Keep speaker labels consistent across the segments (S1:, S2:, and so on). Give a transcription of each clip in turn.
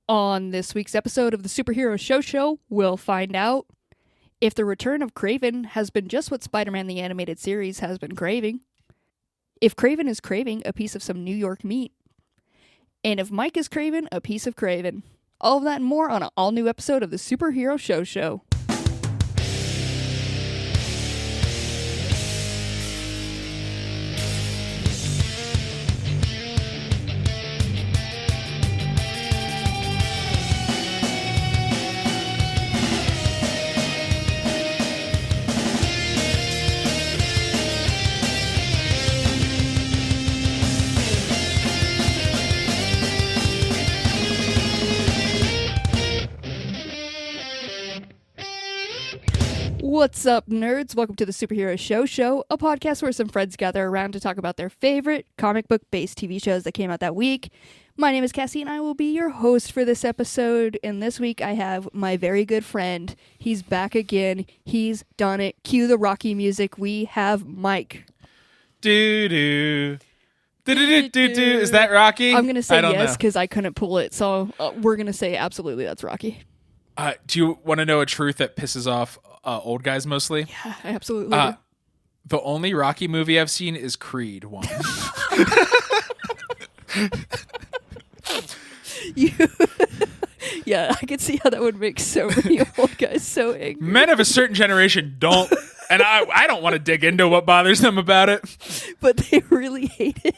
S1: On this week's episode of the Superhero Show, we'll find out if the Return of Kraven has been just what Spider-Man the Animated Series has been craving, if Kraven is craving a piece of some New York meat, and if Mike is craving a piece of Kraven. All of that and more on an all-new episode of the Superhero Show. What's up, nerds? Welcome to the Superhero Show, a podcast where some friends gather around to talk about their favorite comic book-based TV shows that came out that week. My name is Cassie, and I will be your host for this episode. And this week, I have my very good friend. He's back again. He's done it. Cue the Rocky music. We have Mike.
S2: Do-do. Do-do-do-do-do. Is that Rocky?
S1: I'm going to say yes, because I couldn't pull it. So we're going to say absolutely that's Rocky.
S2: Do you want to know a truth that pisses off old guys mostly?
S1: Yeah, I absolutely do.
S2: The only Rocky movie I've seen is Creed 1.
S1: Yeah, I can see how that would make so many old guys so angry.
S2: Men of a certain generation don't, and I don't want to dig into what bothers them about it.
S1: But they really hate it.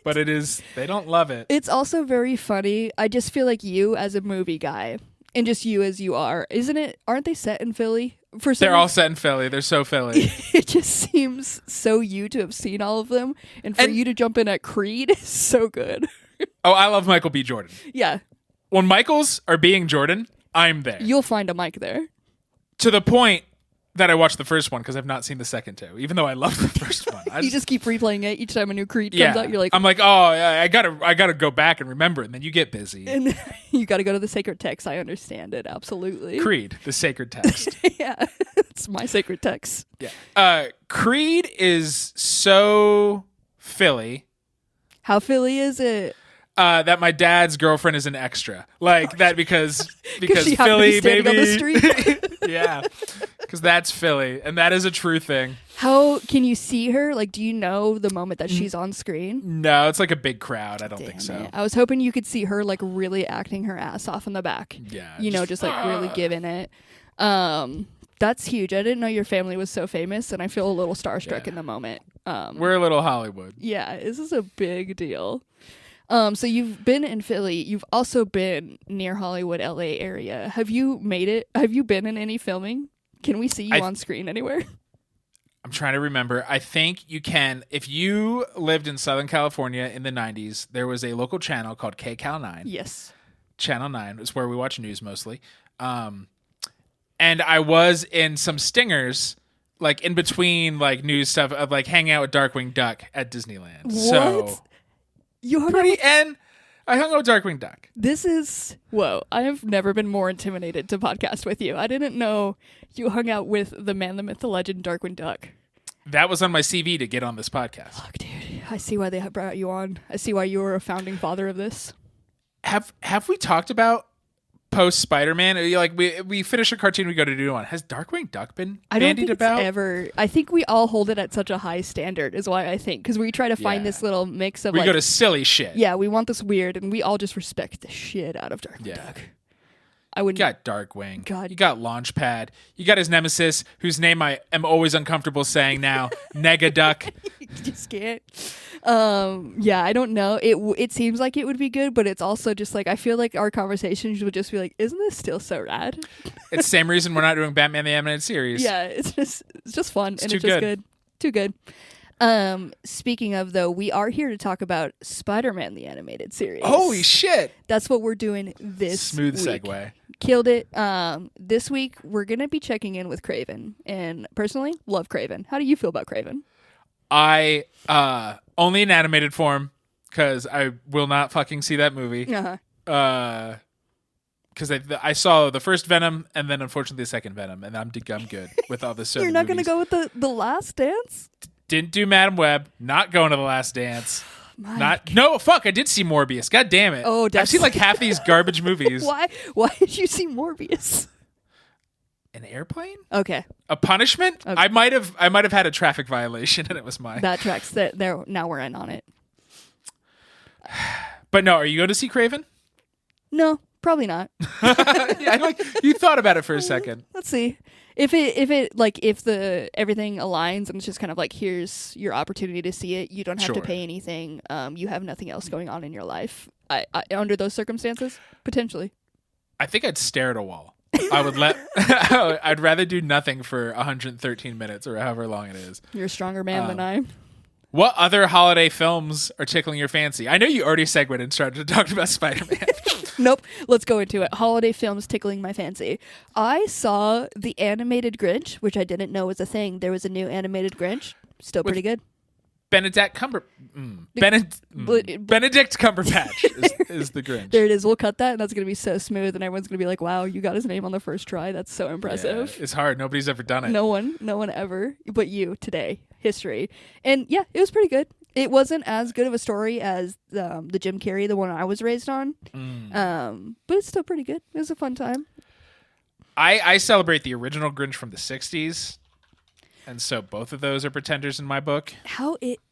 S2: But it is, they don't love it.
S1: It's also very funny. I just feel like you as a movie guy, and just you as you are, isn't it? Aren't they set in Philly?
S2: They're all set in Philly. They're so Philly.
S1: It just seems so you to have seen all of them, and for you to jump in at Creed is so good.
S2: Oh, I love Michael B. Jordan.
S1: Yeah.
S2: When Michaels are being Jordan, I'm there.
S1: You'll find a Mike there.
S2: To the point that I watched the first one because I've not seen the second two, even though I love the first one.
S1: You just keep replaying it each time a new Creed comes out. You're like,
S2: I'm like, oh, yeah, I gotta go back and remember it. And then you get busy.
S1: And you got to go to the sacred text. I understand it absolutely.
S2: Creed, the sacred text.
S1: Yeah, it's my sacred text.
S2: Yeah. Creed is so Philly.
S1: How Philly is it?
S2: That my dad's girlfriend is an extra, like that because
S1: she
S2: Philly,
S1: baby. On the street.
S2: Yeah, because that's Philly, and that is a true thing.
S1: How can you see her? Like, do you know the moment that she's on screen?
S2: No, it's like a big crowd. I don't think so.
S1: It. I was hoping you could see her like really acting her ass off in the back.
S2: Yeah,
S1: just like really giving it. That's huge. I didn't know your family was so famous, and I feel a little starstruck in the moment.
S2: We're a little Hollywood.
S1: Yeah, this is a big deal. So you've been in Philly. You've also been near Hollywood, LA area. Have you made it? Have you been in any filming? Can we see you on screen anywhere?
S2: I'm trying to remember. I think you can. If you lived in Southern California in the 90s, there was a local channel called KCal 9.
S1: Yes.
S2: Channel 9 is where we watch news mostly. And I was in some stingers, like in between like news stuff of like hanging out with Darkwing Duck at Disneyland.
S1: What?
S2: So
S1: you hung
S2: and I hung out with Darkwing Duck.
S1: This is whoa! I have never been more intimidated to podcast with you. I didn't know you hung out with the man, the myth, the legend, Darkwing Duck.
S2: That was on my CV to get on this podcast.
S1: Look, dude, I see why they brought you on. I see why you were a founding father of this.
S2: Have we talked about post Spider-Man? Like we finish a cartoon, we go to do one. Has Darkwing Duck been bandied about?
S1: I think we all hold it at such a high standard is why I think, because we try to find this little mix of
S2: we go to silly shit.
S1: Yeah, we want this weird, and we all just respect the shit out of Darkwing Duck. I wouldn't.
S2: You got Darkwing.
S1: God.
S2: You got Launchpad. You got his nemesis, whose name I am always uncomfortable saying now, Negaduck.
S1: You just can't. Yeah, I don't know. It seems like it would be good, but it's also just like I feel like our conversations would just be like, isn't this still so rad?
S2: It's the same reason we're not doing Batman the Animated Series.
S1: Yeah, it's just fun and it's just good. Too good. Speaking of, though, we are here to talk about Spider-Man the Animated Series.
S2: Holy shit!
S1: That's what we're doing this
S2: Smooth
S1: week.
S2: segue.
S1: Killed it. This week, we're going to be checking in with Kraven. And personally, love Kraven. How do you feel about Kraven?
S2: I, only in animated form, because I will not fucking see that movie.
S1: Uh-huh.
S2: Because I saw the first Venom and then unfortunately the second Venom, and I'm good with all this.
S1: You're not going to go with the Last Dance?
S2: Didn't do Madam Web. Not going to the Last Dance.
S1: Mike.
S2: No, fuck, I did see Morbius. God damn it.
S1: Oh,
S2: I've seen like half these garbage movies.
S1: Why did you see Morbius?
S2: An airplane?
S1: Okay.
S2: A punishment?
S1: Okay.
S2: I might have had a traffic violation and it was mine.
S1: That tracks. There. Now we're in on it.
S2: But no, are you going to see Kraven?
S1: No, probably not.
S2: Yeah, you thought about it for a second.
S1: Let's see. If the everything aligns and it's just kind of like, here's your opportunity to see it. You don't have to pay anything. You have nothing else going on in your life. I under those circumstances, potentially.
S2: I think I'd stare at a wall. I'd rather do nothing for 113 minutes or however long it is.
S1: You're a stronger man than I.
S2: What other holiday films are tickling your fancy? I know you already segued and started to talk about Spider-Man.
S1: Nope. Let's go into it. Holiday films tickling my fancy. I saw the animated Grinch, which I didn't know was a thing. There was a new animated Grinch. Still pretty good.
S2: Benedict Cumberbatch is the Grinch.
S1: There it is. We'll cut that, and that's going to be so smooth, and everyone's going to be like, wow, you got his name on the first try. That's so impressive.
S2: Yeah, it's hard. Nobody's ever done it.
S1: No one ever, but you today. History. And yeah, it was pretty good. It wasn't as good of a story as the Jim Carrey, the one I was raised on, but it's still pretty good. It was a fun time.
S2: I celebrate the original Grinch from the 60s. And so both of those are pretenders in my book.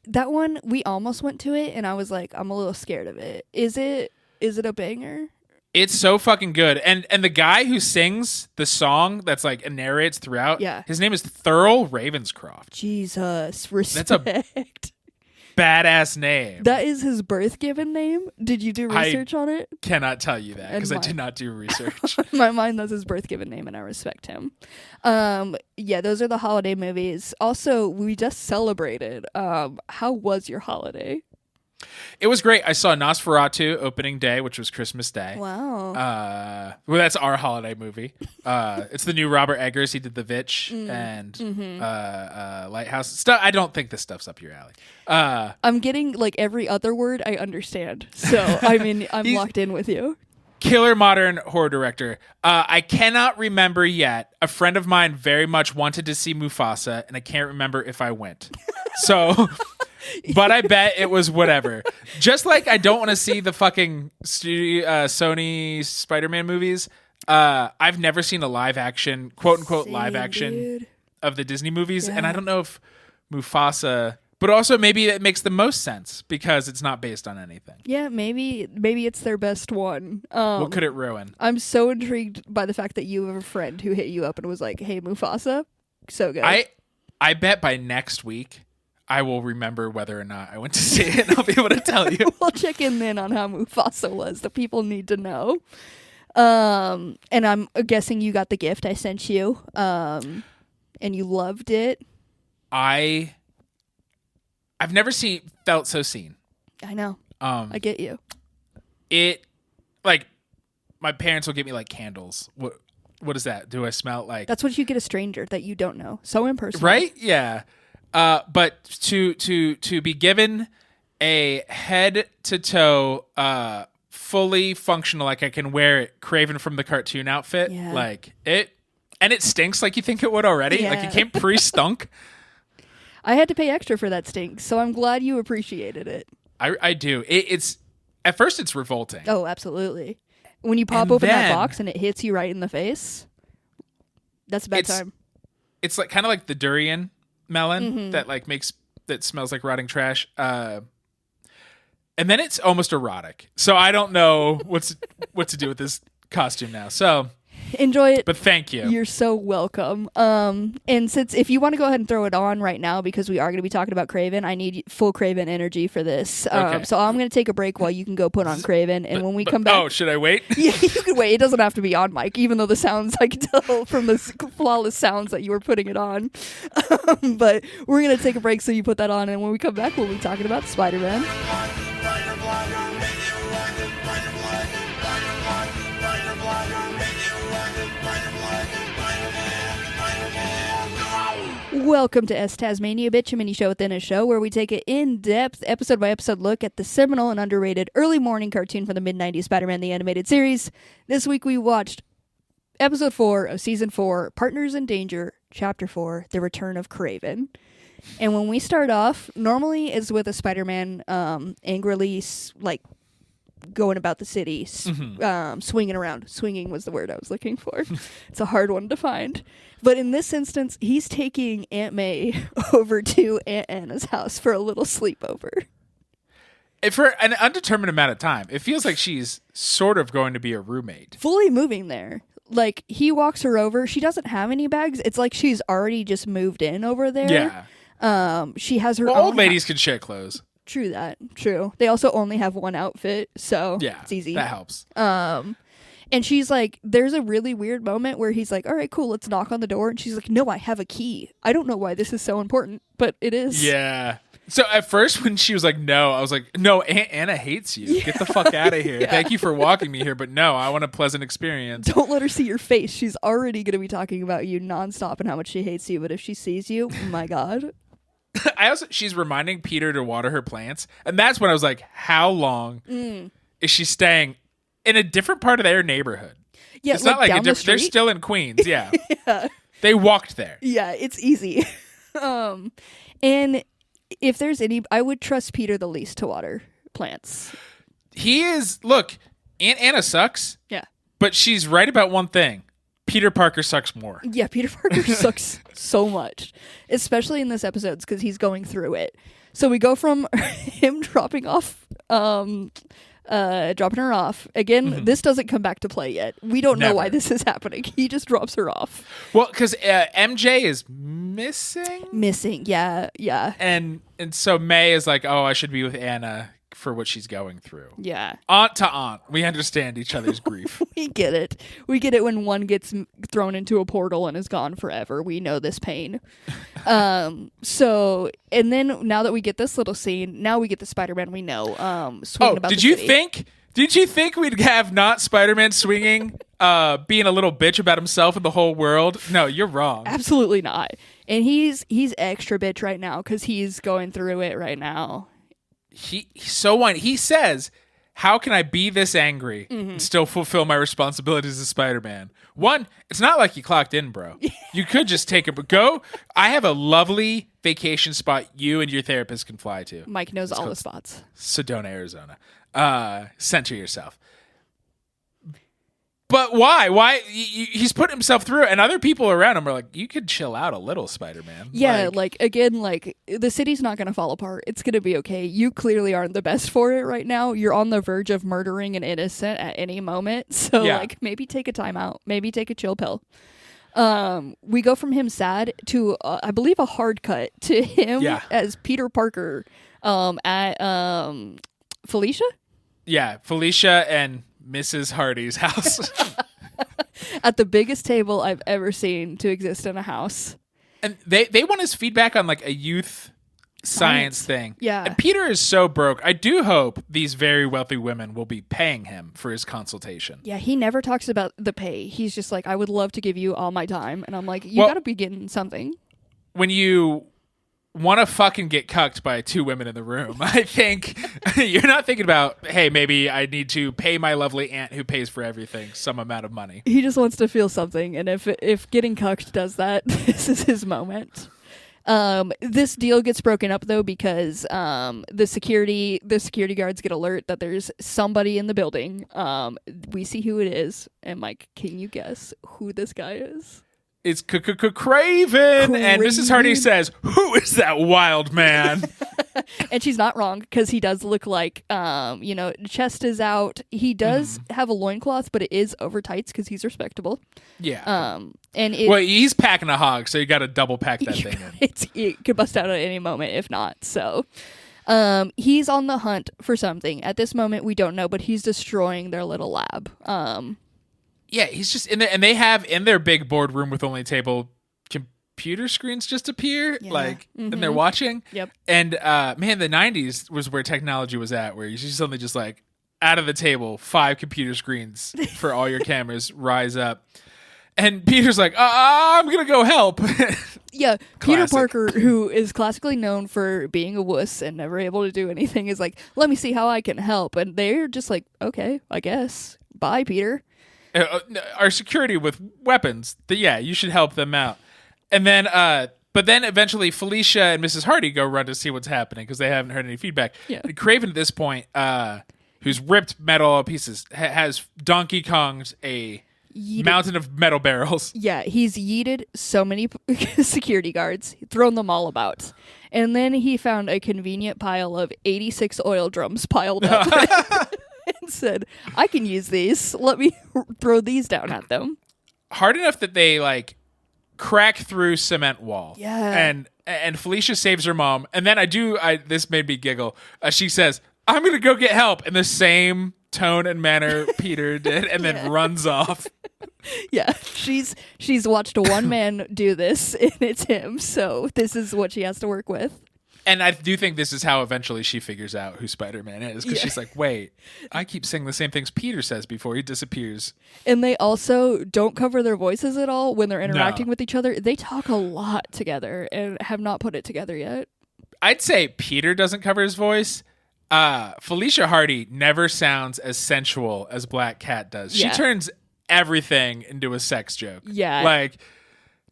S1: That one, we almost went to it, and I was like, I'm a little scared of it. Is it a banger?
S2: It's so fucking good. And the guy who sings the song that's like and narrates throughout, his name is Thurl Ravenscroft.
S1: Jesus, respect.
S2: That's a badass name.
S1: That is his birth given name? Did you do research on it?
S2: Cannot tell you that because I did not do research.
S1: In my mind, that's his birth given name, and I respect him. Yeah, those are the holiday movies. Also, we just celebrated. How was your holiday?
S2: It was great. I saw Nosferatu opening day, which was Christmas Day.
S1: Wow.
S2: Well, that's our holiday movie. It's the new Robert Eggers. He did The Vitch and Lighthouse. Stuff. I don't think this stuff's up your alley.
S1: I'm getting like every other word I understand. So, I mean, I'm locked in with you.
S2: Killer modern horror director. I cannot remember yet. A friend of mine very much wanted to see Mufasa, and I can't remember if I went. So... But I bet it was whatever. Just like I don't want to see the fucking Sony Spider-Man movies. I've never seen a live action, quote unquote, live action of the Disney movies. Yeah. And I don't know if Mufasa, but also maybe it makes the most sense because it's not based on anything.
S1: Yeah, maybe it's their best one.
S2: What could it ruin?
S1: I'm so intrigued by the fact that you have a friend who hit you up and was like, hey, Mufasa. So good.
S2: I bet by next week, I will remember whether or not I went to see it, and I'll be able to tell you.
S1: We'll check in then on how Mufasa was. The people need to know. And I'm guessing you got the gift I sent you, and you loved it.
S2: I've never felt so seen.
S1: I know. I get you.
S2: It, like, my parents will get me, like, candles. What is that? Do I smell like...
S1: That's what you get a stranger that you don't know. So impersonal.
S2: Right? Yeah. But to be given a head to toe, fully functional, like I can wear it, Kraven from the cartoon outfit, like it, and it stinks like you think it would already.
S1: Yeah.
S2: Like it came pre-stunk.
S1: I had to pay extra for that stink, so I'm glad you appreciated it.
S2: I do. It's at first it's revolting.
S1: Oh, absolutely. When you pop open that box and it hits you right in the face, that's a bad time. It's
S2: like kind of like the durian melon that smells like rotting trash, and then it's almost erotic, so I don't know what to do with this costume now, so
S1: enjoy it,
S2: but thank you.
S1: You're so welcome. And if you want to go ahead and throw it on right now, because we are going to be talking about Kraven, I need full Kraven energy for this.
S2: Okay.
S1: So I'm going to take a break while you can go put on Kraven, and when we come back...
S2: Oh, should I wait?
S1: Yeah, you can wait. It doesn't have to be on mic, even though the sounds, I can tell from the flawless sounds that you were putting it on. But we're going to take a break so you put that on, and when we come back, we'll be talking about Spider-Man. Welcome to S Tasmania, bitch, a mini show within a show where we take an in-depth, episode-by-episode look at the seminal and underrated early morning cartoon from the mid-90s Spider-Man the Animated Series. This week we watched Episode 4 of Season 4, Partners in Danger, Chapter 4, The Return of Kraven. And when we start off, normally is with a Spider-Man angrily, like, going about the city, swinging around. Swinging was the word I was looking for. It's a hard one to find. But in this instance, he's taking Aunt May over to Aunt Anna's house for a little sleepover.
S2: For an undetermined amount of time. It feels like she's sort of going to be a roommate.
S1: Fully moving there. Like, he walks her over. She doesn't have any bags. It's like she's already just moved in over there.
S2: Yeah.
S1: She has her own
S2: old ladies can share clothes.
S1: True that. True. They also only have one outfit, so
S2: yeah,
S1: it's easy.
S2: That helps.
S1: And she's like, there's a really weird moment where he's like, all right, cool, let's knock on the door. And she's like, no, I have a key. I don't know why this is so important, but it is.
S2: Yeah. So at first when she was like, no, I was like, no, Aunt Anna hates you. Yeah. Get the fuck out of here. Yeah. Thank you for walking me here, but no, I want a pleasant experience.
S1: Don't let her see your face. She's already going to be talking about you nonstop and how much she hates you, but if she sees you, my God.
S2: She's reminding Peter to water her plants, and that's when I was like, how long is she staying in a different part of their neighborhood?
S1: Yeah,
S2: it's not like
S1: down the street?
S2: They're still in Queens. Yeah.
S1: Yeah.
S2: They walked there.
S1: Yeah, it's easy. And if there's any, I would trust Peter the least to water plants.
S2: He is, look, Aunt Anna sucks.
S1: Yeah.
S2: But she's right about one thing. Peter Parker sucks more.
S1: Yeah, Peter Parker sucks so much, especially in this episode because he's going through it. So we go from him dropping her off. Again, this doesn't come back to play yet. We don't know why this is happening. He just drops her off.
S2: Well, because MJ is missing?
S1: Missing, yeah.
S2: And so May is like, oh, I should be with Anna for what she's going through.
S1: Yeah.
S2: Aunt to aunt. We understand each other's grief.
S1: We get it. We get it when one gets thrown into a portal and is gone forever. We know this pain. So, and then now that we get this little scene, now we get the Spider-Man we know swinging about the city.
S2: Did you think we'd have not Spider-Man swinging, being a little bitch about himself and the whole world? No, you're wrong.
S1: Absolutely not. And he's extra bitch right now because he's going through it right now.
S2: He's so whiny. He says, how can I be this angry and still fulfill my responsibilities as Spider-Man? One, it's not like you clocked in, bro. You could just take a go. I have a lovely vacation spot you and your therapist can fly to.
S1: Mike knows all the spots.
S2: Sedona, Arizona. Center yourself. But why? Why? He's put himself through it, and other people around him are like, you could chill out a little, Spider-Man.
S1: Yeah, again, the city's not going to fall apart. It's going to be okay. You clearly aren't the best for it right now. You're on the verge of murdering an innocent at any moment. So, maybe take a time out. Maybe take a chill pill. We go from him sad to, I believe, a hard cut to him as Peter Parker at Felicia? Yeah,
S2: Felicia and Mrs. Hardy's house.
S1: At the biggest table I've ever seen to exist in a house.
S2: And they want his feedback on a youth science thing.
S1: Yeah.
S2: And Peter is so broke. I do hope these very wealthy women will be paying him for his consultation.
S1: Yeah, he never talks about the pay. He's just like, I would love to give you all my time. And I'm like, you gotta be getting something.
S2: When you want to fucking get cucked by two women in the room, I think you're not thinking about, hey, maybe I need to pay my lovely aunt who pays for everything some amount of money.
S1: He just wants to feel something, and if getting cucked does that, this is his moment. This deal gets broken up though because the security guards get alert that there's somebody in the building. We see who it is, and Mike, can you guess who this guy is?
S2: It's Kraven. And Mrs. Hardy says, who is that wild man?
S1: And she's not wrong, because he does look like, chest is out. He does have a loincloth, but it is over tights because he's respectable.
S2: Yeah. Well, he's packing a hog, so you got to double pack that thing in.
S1: It could bust out at any moment, if not. So he's on the hunt for something. At this moment, we don't know, but he's destroying their little lab.
S2: Yeah, he's just in there, and they have in their big boardroom with only table computer screens just appear, and they're watching.
S1: Yep.
S2: And man, the 90s was where technology was at, where you suddenly just out of the table, 5 computer screens for all your cameras rise up. And Peter's like, I'm gonna go help.
S1: Yeah, Peter Parker, who is classically known for being a wuss and never able to do anything, is like, let me see how I can help. And they're just like, okay, I guess. Bye, Peter.
S2: Our security with weapons, you should help them out. And then But then eventually Felicia and Mrs. Hardy go run to see what's happening because they haven't heard any feedback.
S1: Yeah.
S2: And Kraven at this point, who's ripped metal all pieces, has Donkey Kong's a mountain of metal barrels.
S1: Yeah, he's yeeted so many security guards, thrown them all about. And then he found a convenient pile of 86 oil drums piled up and said, I can use these. Let me throw these down at them.
S2: Hard enough that they like crack through cement wall.
S1: Yeah.
S2: And Felicia saves her mom. And then this made me giggle. She says, I'm going to go get help in the same tone and manner Peter did, and then runs off.
S1: Yeah, she's watched one man do this, and it's him. So this is what she has to work with.
S2: And I do think this is how eventually she figures out who Spider-Man is, because she's like, wait, I keep saying the same things Peter says before he disappears.
S1: And they also don't cover their voices at all when they're interacting with each other. They talk a lot together and have not put it together yet.
S2: I'd say Peter doesn't cover his voice. Felicia Hardy never sounds as sensual as Black Cat does.
S1: Yeah.
S2: She turns everything into a sex joke.
S1: Yeah.
S2: Like,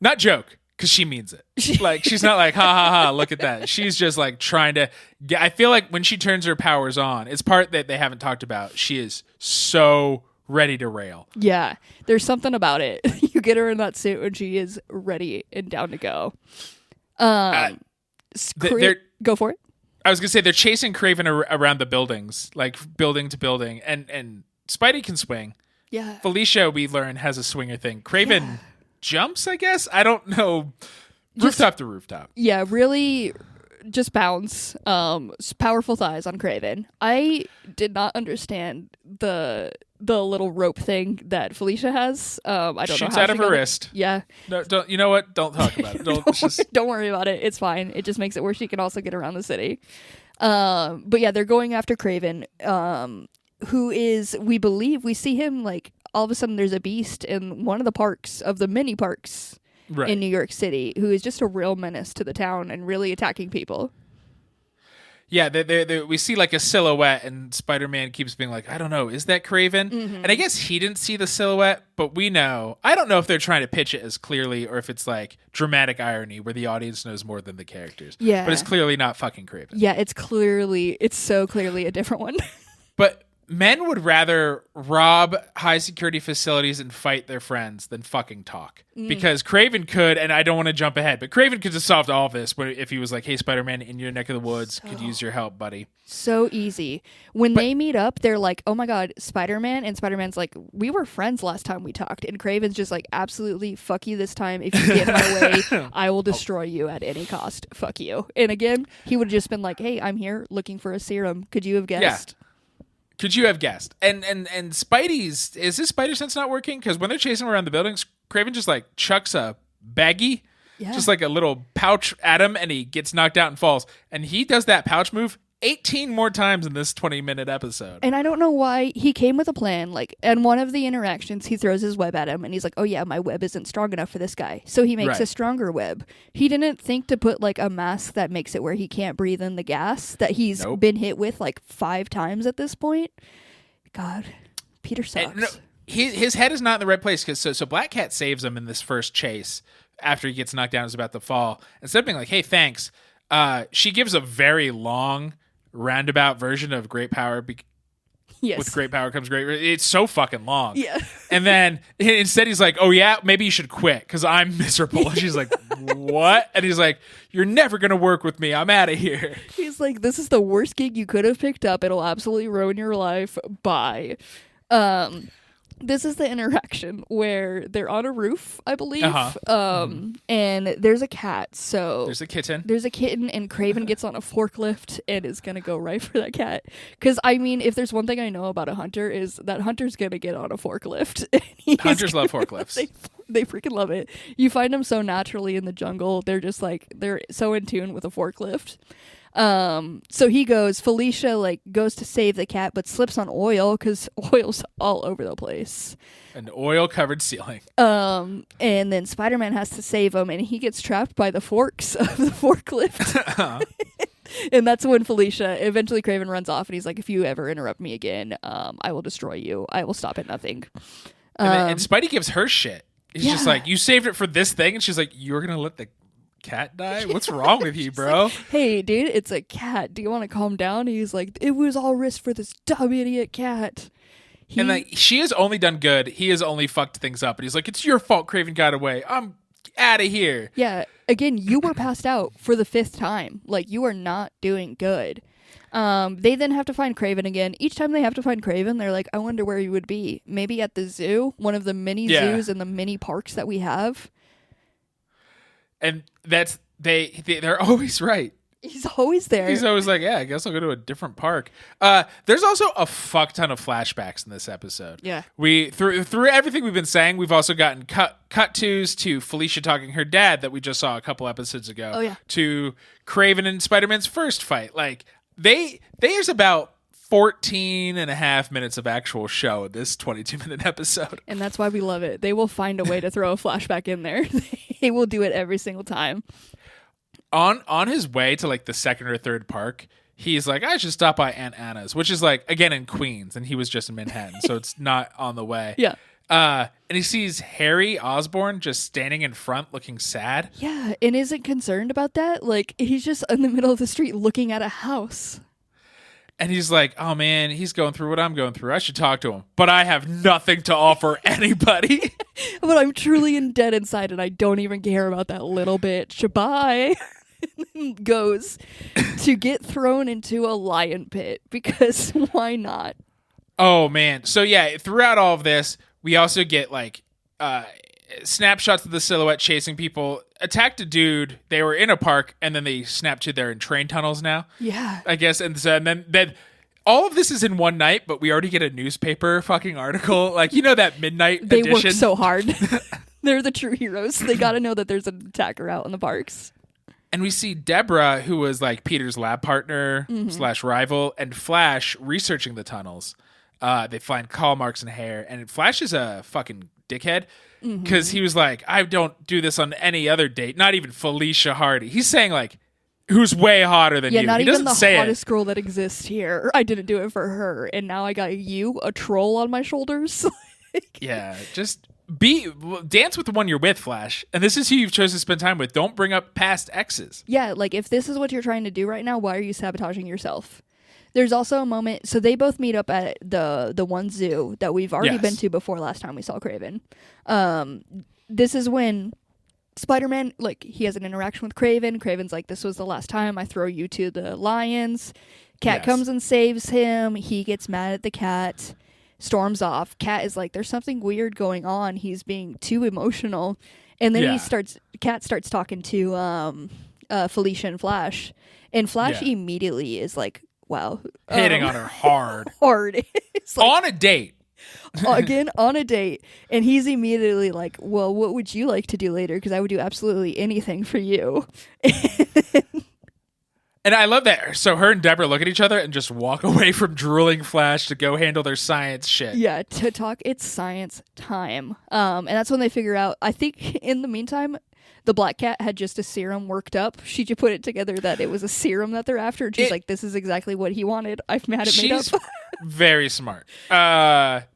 S2: not joke, because she means it. Like, she's not like, ha ha ha, look at that. She's just like trying to get, I feel like when she turns her powers on, it's part that they haven't talked about. She is so ready to rail.
S1: Yeah, there's something about it. You get her in that suit and she is ready and down to go. Go for it.
S2: I was going to say, they're chasing Kraven around the buildings, like building to building, and Spidey can swing.
S1: Yeah.
S2: Felicia, we learn, has a swinger thing. Kraven jumps, I guess? I don't know. Rooftop to rooftop.
S1: Yeah, really just bounce. Powerful thighs on Kraven. I did not understand the little rope thing that Felicia has. I don't know.
S2: Shoots
S1: how
S2: out of her wrist.
S1: Yeah.
S2: No, don't. You know what? Don't talk about it.
S1: Don't worry about it. It's fine. It just makes it where she can also get around the city. But yeah, they're going after Kraven, who is, we believe, we see him like all of a sudden there's a beast in one of the parks of the mini parks in New York City who is just a real menace to the town and really attacking people.
S2: Yeah, we see like a silhouette, and Spider-Man keeps being like, I don't know, is that Kraven? Mm-hmm. And I guess he didn't see the silhouette, but we know. I don't know if they're trying to pitch it as clearly or if it's like dramatic irony where the audience knows more than the characters.
S1: Yeah.
S2: But it's clearly not fucking Kraven.
S1: Yeah, it's so clearly a different one.
S2: But men would rather rob high security facilities and fight their friends than fucking talk. Because Kraven could, and I don't want to jump ahead, but Kraven could have solved all this if he was like, hey, Spider-Man, in your neck of the woods, could use your help, buddy.
S1: So easy. When they meet up, they're like, oh my God, Spider-Man. And Spider-Man's like, we were friends last time we talked. And Kraven's just like, absolutely, fuck you this time. If you get in my way, I will destroy you at any cost. Fuck you. And again, he would have just been like, hey, I'm here looking for a serum. Could you have guessed?
S2: Yeah. Could you have guessed? And Spidey's, is his spider sense not working? Because when they're chasing him around the buildings, Kraven just like chucks a baggie, just like a little pouch at him, and he gets knocked out and falls. And he does that pouch move 18 more times in this 20-minute episode.
S1: And I don't know why. He came with a plan. Like, and one of the interactions, he throws his web at him, and he's like, oh yeah, my web isn't strong enough for this guy. So he makes a stronger web. He didn't think to put like a mask that makes it where he can't breathe in the gas that he's been hit with like 5 times at this point. God, Peter sucks.
S2: His head is not in the right place, because so Black Cat saves him in this first chase after he gets knocked down and is about to fall. Instead of being like, hey, thanks, she gives a very long roundabout version of great power. With great power comes great. It's so fucking long.
S1: Yeah.
S2: And then instead he's like, oh yeah, maybe you should quit because I'm miserable. And she's like, what? And he's like, you're never going to work with me. I'm out of here.
S1: He's like, this is the worst gig you could have picked up. It'll absolutely ruin your life. Bye. This is the interaction where they're on a roof, I believe. And there's a cat. So
S2: there's a kitten.
S1: There's a kitten, and Kraven gets on a forklift and is gonna go right for that cat. Because I mean, if there's one thing I know about a hunter, is that hunter's gonna get on a forklift.
S2: Hunters love forklifts.
S1: They freaking love it. You find them so naturally in the jungle. They're just like, they're so in tune with a forklift. So he goes, Felicia like goes to save the cat, but slips on oil because oil's all over the place.
S2: An oil covered ceiling.
S1: And then Spider-Man has to save him, and he gets trapped by the forks of the forklift. And that's when Felicia, eventually Kraven runs off, and he's like, if you ever interrupt me again, I will destroy you. I will stop at nothing.
S2: And Spidey gives her shit. He's just like, you saved it for this thing? And she's like, you're going to let the cat die? What's wrong with you, bro?
S1: Like, hey, dude, it's a cat. Do you want to calm down? He's like, it was all risk for this dumb idiot cat.
S2: And like, she has only done good. He has only fucked things up. And he's like, it's your fault Kraven got away. I'm out of here.
S1: Yeah. Again, you were passed out for the 5th time. Like, you are not doing good. They then have to find Kraven again. Each time they have to find Kraven, they're like, I wonder where he would be. Maybe at the zoo, one of the mini zoos and the mini parks that we have.
S2: And that's, they're always right.
S1: He's always there.
S2: He's always like, yeah, I guess I'll go to a different park. There's also a fuck ton of flashbacks in this episode.
S1: Yeah.
S2: We through everything we've been saying, we've also gotten cut twos to Felicia talking to her dad that we just saw a couple episodes ago.
S1: Oh, yeah.
S2: To Kraven and Spider-Man's first fight. Like, there's about 14 and a half minutes of actual show in this 22-minute episode.
S1: And that's why we love it. They will find a way to throw a flashback in there. They will do it every single time.
S2: On his way to like the second or third park, he's like, I should stop by Aunt Anna's, which is like, again, in Queens, and he was just in Manhattan, so it's not on the way.
S1: Yeah.
S2: And he sees Harry Osborn just standing in front looking sad.
S1: Yeah, and isn't concerned about that. Like, he's just in the middle of the street looking at a house.
S2: And he's like, oh man, he's going through what I'm going through. I should talk to him. But I have nothing to offer anybody.
S1: But I'm truly in dead inside, and I don't even care about that little bitch. Bye. Goes to get thrown into a lion pit, because why not?
S2: Oh man. So yeah, throughout all of this, we also get like snapshots of the silhouette chasing people, attacked a dude. They were in a park, and then they snap to they're in train tunnels now.
S1: Yeah.
S2: I guess. And then all of this is in one night, but we already get a newspaper fucking article. Like, you know, that midnight
S1: they
S2: edition.
S1: work so hard. They're the true heroes. They got to know that there's an attacker out in the parks.
S2: And we see Deborah, who was like Peter's lab partner / rival, and Flash researching the tunnels. They find claw marks in hair, and Flash is a fucking dickhead because he was like, I don't do this on any other date, not even Felicia Hardy. He's saying like, who's way hotter than you.
S1: Yeah, not
S2: he
S1: even the
S2: say
S1: hottest girl that exists here. I didn't do it for her, and now I got you, a troll on my shoulders.
S2: Yeah, just dance with the one you're with, Flash. And this is who you've chosen to spend time with. Don't bring up past exes.
S1: Yeah, like if this is what you're trying to do right now, why are you sabotaging yourself? There's also a moment, so they both meet up at the one zoo that we've already been to before last time we saw Kraven. This is when Spider-Man, like, he has an interaction with Kraven. Kraven's like, this was the last time I throw you to the lions. Cat comes and saves him. He gets mad at the cat, storms off. Cat is like, there's something weird going on. He's being too emotional. And then Cat starts talking to Felicia and Flash. And Flash immediately is like, wow.
S2: Hitting on her hard.
S1: It's like,
S2: on a date.
S1: Again, on a date. And he's immediately like, well, what would you like to do later? Because I would do absolutely anything for you.
S2: And I love that. So her and Deborah look at each other and just walk away from drooling Flash to go handle their science shit.
S1: Yeah, to talk, it's science time. And that's when they figure out, I think in the meantime, the Black Cat had just a serum worked up. She just put it together that it was a serum that they're after. And she's like, this is exactly what he wanted. I've had it made up.
S2: She's very smart.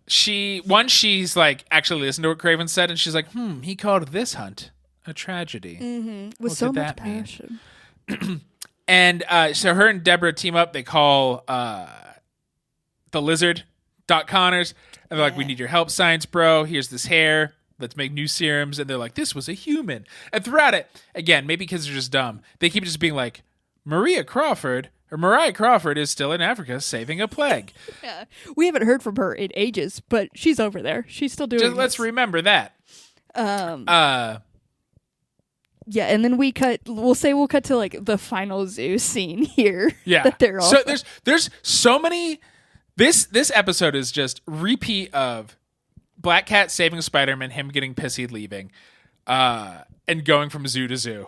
S2: She's like, actually listened to what Kraven said, and she's like, he called this hunt a tragedy.
S1: Mm-hmm. With so much passion.
S2: And so her and Deborah team up. They call the lizard, Doc Connors, and they're like, we need your help, science bro. Here's this hair. Let's make new serums. And they're like, this was a human. And throughout it, again, maybe because they're just dumb, they keep just being like, Mariah Crawford is still in Africa saving a plague. Yeah.
S1: We haven't heard from her in ages, but she's over there. She's still doing
S2: Just let's remember that.
S1: Yeah, and then we'll cut to like the final zoo scene here.
S2: Yeah.
S1: That they're all
S2: so there's so many. This episode is just repeat of Black Cat saving Spider-Man, him getting pissy leaving, and going from zoo to zoo.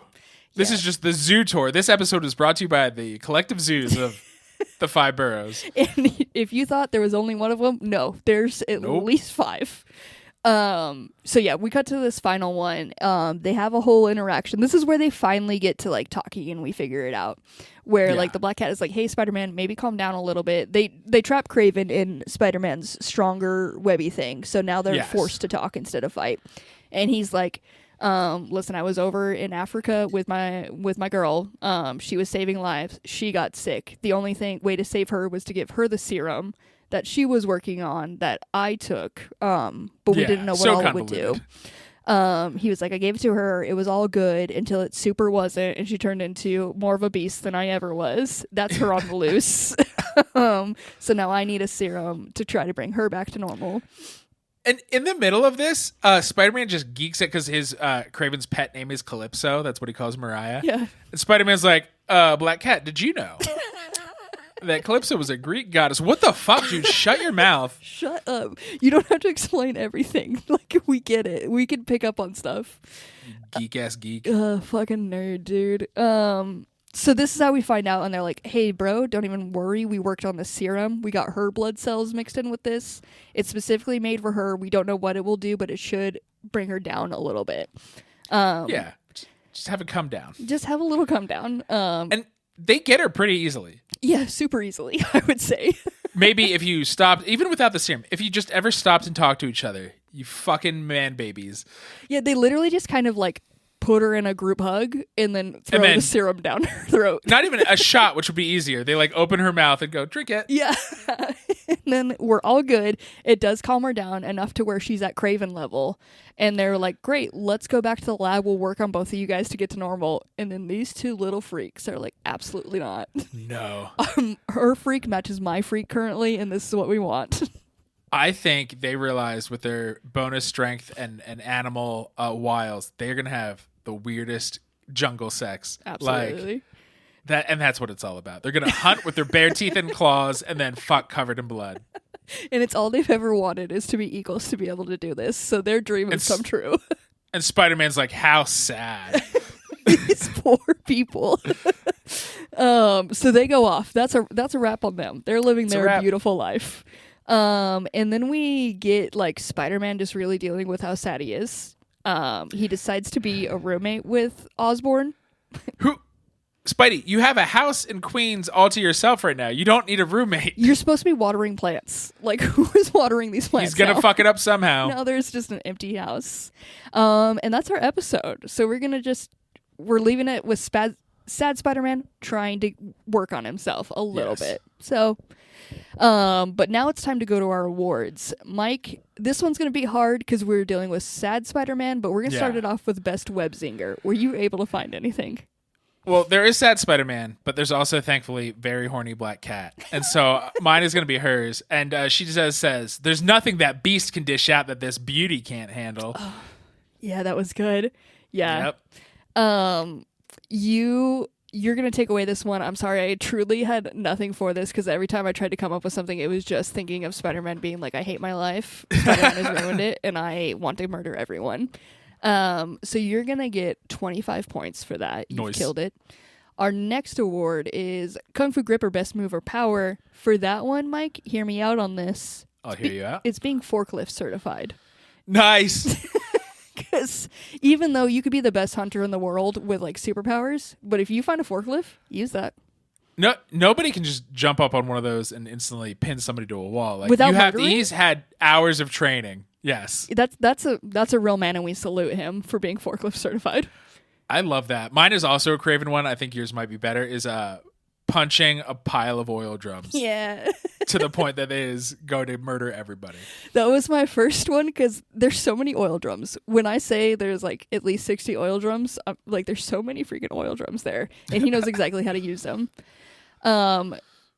S2: This is just the zoo tour. This episode is brought to you by the collective zoos of the 5 boroughs.
S1: And if you thought there was only one of them, no, there's at least 5. So yeah, we cut to this final one. They have a whole interaction. This is where they finally get to like talking and we figure it out. Where like the Black Cat is like, hey, Spider-Man, maybe calm down a little bit. They trap Kraven in Spider-Man's stronger webby thing. So now they're forced to talk instead of fight. And he's like, Listen, I was over in Africa with my girl. She was saving lives. She got sick. The only way to save her was to give her the serum that she was working on that I took. But we didn't know what all it would do. He was like, I gave it to her. It was all good until it super wasn't, and she turned into more of a beast than I ever was. That's her on the loose. So now I need a serum to try to bring her back to normal.
S2: And in the middle of this, Spider-Man just geeks it because his Kraven's pet name is Calypso. That's what he calls Mariah.
S1: Yeah.
S2: And Spider-Man's like, Black Cat, did you know that Calypso was a Greek goddess? What the fuck, dude? Shut your mouth.
S1: Shut up. You don't have to explain everything. Like, we get it. We can pick up on stuff.
S2: Geek-ass geek.
S1: Fucking nerd, dude. So this is how we find out, and they're like, hey, bro, don't even worry. We worked on the serum. We got her blood cells mixed in with this. It's specifically made for her. We don't know what it will do, but it should bring her down a little bit.
S2: Yeah. Just have it come down.
S1: Just have a little come down.
S2: And they get her pretty easily.
S1: Yeah, super easily, I would say.
S2: Maybe if you stopped, even without the serum, if you just ever stopped and talked to each other, you fucking man babies.
S1: Yeah, they literally just kind of like put her in a group hug and then throw the serum down her throat.
S2: Not even a shot, which would be easier. They like open her mouth and go, drink it.
S1: Yeah. And then we're all good. It does calm her down enough to where she's at Kraven level. And they're like, great, let's go back to the lab. We'll work on both of you guys to get to normal. And then these two little freaks are like, absolutely not.
S2: No.
S1: Her freak matches my freak currently, and this is what we want.
S2: I think they realized with their bonus strength and animal wiles, they're going to have the weirdest jungle sex.
S1: Absolutely.
S2: Like that, and that's what it's all about. They're going to hunt with their bare teeth and claws and then fuck covered in blood.
S1: And it's all they've ever wanted is to be eagles to be able to do this. So their dream has come true.
S2: And Spider-Man's like, how sad.
S1: These poor people. So they go off. That's a wrap on them. They're living their beautiful life. And then we get like Spider-Man just really dealing with how sad he is. He decides to be a roommate with Osborn.
S2: Spidey, you have a house in Queens all to yourself right now. You don't need a roommate.
S1: You're supposed to be watering plants. Like, who is watering these plants?
S2: He's gonna fuck it up somehow.
S1: No, there's just an empty house. And that's our episode. So we're leaving it with sad Spider-Man trying to work on himself a little bit. So, but now it's time to go to our awards. Mike, this one's going to be hard because we're dealing with sad Spider-Man, but we're going to start it off with best web zinger. Were you able to find anything?
S2: Well, there is sad Spider-Man, but there's also, thankfully, very horny Black Cat. And so mine is going to be hers. And she says, there's nothing that Beast can dish out that this beauty can't handle. Oh,
S1: yeah, that was good. Yeah. Yep. You're going to take away this one. I'm sorry. I truly had nothing for this because every time I tried to come up with something, it was just thinking of Spider-Man being like, I hate my life. Spider-Man has ruined it, and I want to murder everyone. So you're going to get 25 points for that. You've killed it. Our next award is Kung Fu Grip or Best Move or Power. For that one, Mike, hear me out on this.
S2: I'll hear you out.
S1: It's being forklift certified.
S2: Nice.
S1: Because even though you could be the best hunter in the world with like superpowers, but if you find a forklift, use that.
S2: No, nobody can just jump up on one of those and instantly pin somebody to a wall. Like
S1: without
S2: murdering? He's had hours of training. Yes,
S1: that's a real man, and we salute him for being forklift certified.
S2: I love that. Mine is also a Kraven one. I think yours might be better. Is punching a pile of oil drums.
S1: Yeah.
S2: To the point that it is going to murder everybody.
S1: That was my first one because there's so many oil drums. When I say there's like at least 60 oil drums, like there's so many freaking oil drums there, and he knows exactly how to use them.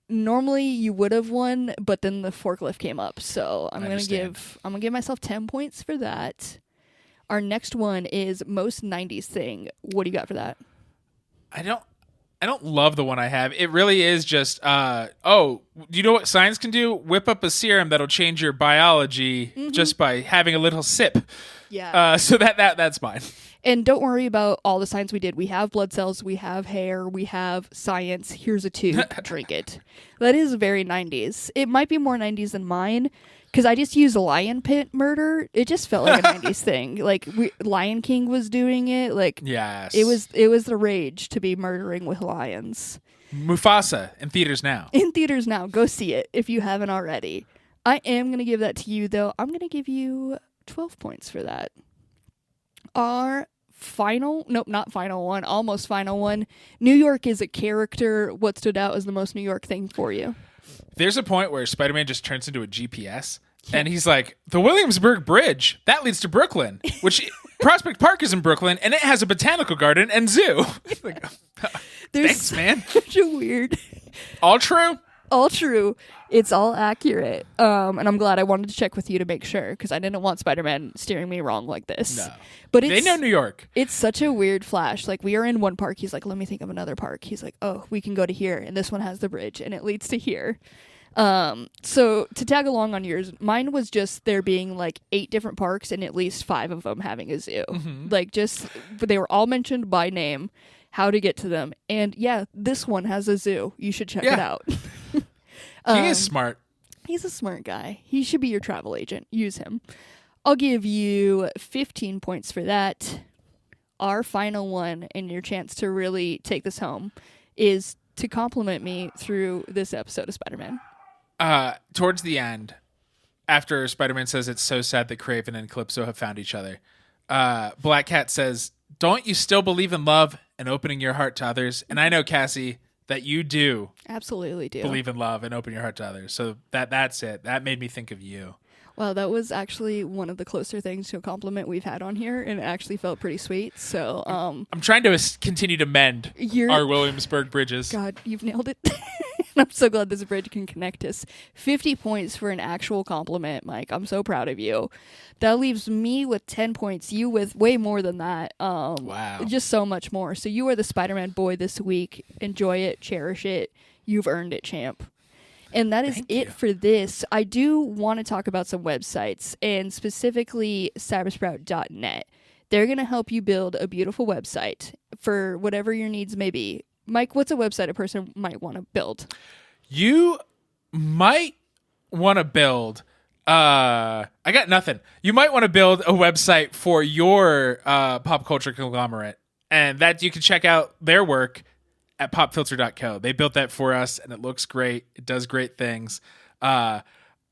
S1: Normally you would have won, but then the forklift came up, so I'm gonna give myself 10 points for that. Our next one is most 90s thing. What do you got for that?
S2: I don't love the one I have. It really is just, do you know what science can do? Whip up a serum that'll change your biology just by having a little sip.
S1: Yeah.
S2: So that's mine.
S1: And don't worry about all the science we did. We have blood cells, we have hair, we have science. Here's a tube. Drink it. That is very 90s. It might be more 90s than mine. Because I just used lion pit murder. It just felt like a 90s thing. Like Lion King was doing it. Like
S2: yes.
S1: It was the rage to be murdering with lions.
S2: Mufasa in theaters now.
S1: In theaters now. Go see it if you haven't already. I am going to give that to you, though. I'm going to give you 12 points for that. Our not final one, almost final one. New York is a character. What stood out as the most New York thing for you?
S2: There's a point where Spider-Man just turns into a GPS, and he's like, the Williamsburg Bridge, that leads to Brooklyn, which Prospect Park is in Brooklyn, and it has a botanical garden and zoo. Like, thanks, man.
S1: Such a weird...
S2: All true?
S1: All true. It's all accurate. And I'm glad I wanted to check with you to make sure, because I didn't want Spider-Man steering me wrong like this.
S2: No.
S1: But
S2: they know New York.
S1: It's such a weird flash. Like, we are in one park. He's like, let me think of another park. He's like, oh, we can go to here. And this one has the bridge, and it leads to here. So to tag along on yours, mine was just there being like 8 different parks and at least 5 of them having a zoo. Mm-hmm. Like, but they were all mentioned by name, how to get to them. And yeah, this one has a zoo. You should check it out.
S2: He is smart.
S1: He's a smart guy. He should be your travel agent. Use him. I'll give you 15 points for that. Our final one, and your chance to really take this home, is to compliment me through this episode of Spider-Man.
S2: Towards the end, after Spider-Man says it's so sad that Kraven and Calypso have found each other, Black Cat says, don't you still believe in love and opening your heart to others? And I know, Cassie, that you do.
S1: Absolutely do.
S2: Believe in love and open your heart to others. So that's it. That made me think of you.
S1: Wow, that was actually one of the closer things to a compliment we've had on here, and it actually felt pretty sweet. So,
S2: I'm trying to continue to mend our Williamsburg bridges.
S1: God, you've nailed it. I'm so glad this bridge can connect us. 50 points for an actual compliment, Mike. I'm so proud of you. That leaves me with 10 points. You with way more than that.
S2: Wow.
S1: Just so much more. So you are the Spider-Man boy this week. Enjoy it. Cherish it. You've earned it, champ. And that is it for this. I do want to talk about some websites, and specifically cybersprout.net. They're going to help you build a beautiful website for whatever your needs may be. Mike, what's a website a person might want to build?
S2: You might want to build... I got nothing. You might want to build a website for your pop culture conglomerate, and that you can check out their work at popfilter.co. They built that for us, and it looks great. It does great things.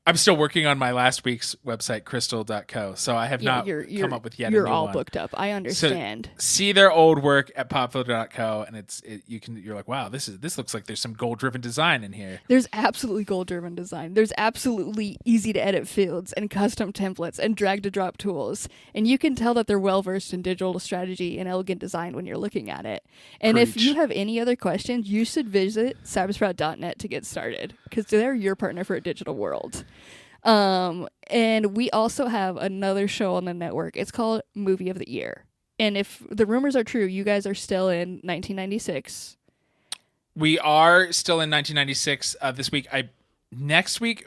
S2: I'm still working on my last week's website, crystal.co, so I have not come up with yet a new one.
S1: You're all booked up. I understand.
S2: So see their old work at popfilter.co, and you're like, wow, this looks like there's some goal-driven design in here.
S1: There's absolutely goal-driven design. There's absolutely easy-to-edit fields and custom templates and drag-to-drop tools, and you can tell that they're well-versed in digital strategy and elegant design when you're looking at it. And If you have any other questions, you should visit cybersprout.net to get started, because they're your partner for a digital world. And we also have another show on the network. It's called Movie of the Year. And if the rumors are true, you guys are still in 1996.
S2: We are still in 1996 this week. Next week,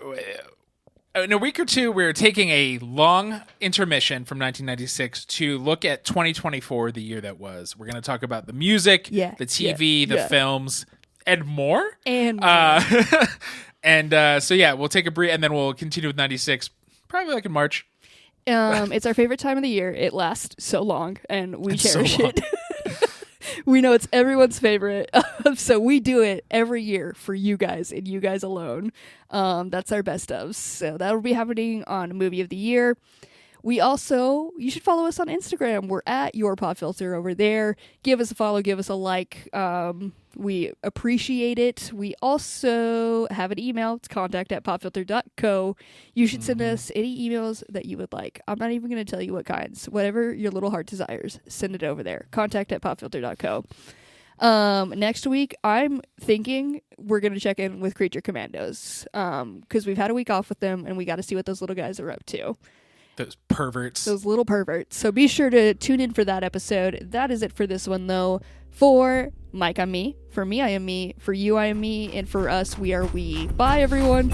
S2: in a week or two, we're taking a long intermission from 1996 to look at 2024, the year that was. We're going to talk about the music, the TV, the films, and more. So we'll take a brief, and then we'll continue with 96, probably like in March.
S1: It's our favorite time of the year. It lasts so long, and we cherish it. We know it's everyone's favorite, so we do it every year for you guys and you guys alone. That's our best of. So that'll be happening on Movie of the Year. You should follow us on Instagram. We're at Your Pop Filter over there. Give us a follow, give us a like. We appreciate it. We also have an email. It's contact@popfilter.co. You should send us any emails that you would like. I'm not even going to tell you what kinds. Whatever your little heart desires, send it over there. Contact@popfilter.co. Next week, I'm thinking we're going to check in with Creature Commandos because we've had a week off with them, and we got to see what those little guys are up to.
S2: Those perverts.
S1: Those little perverts. So be sure to tune in for that episode. That is it for this one, though. For Mike, I'm me. For me, I am me. For you, I am me. And for us, we are we. Bye, everyone.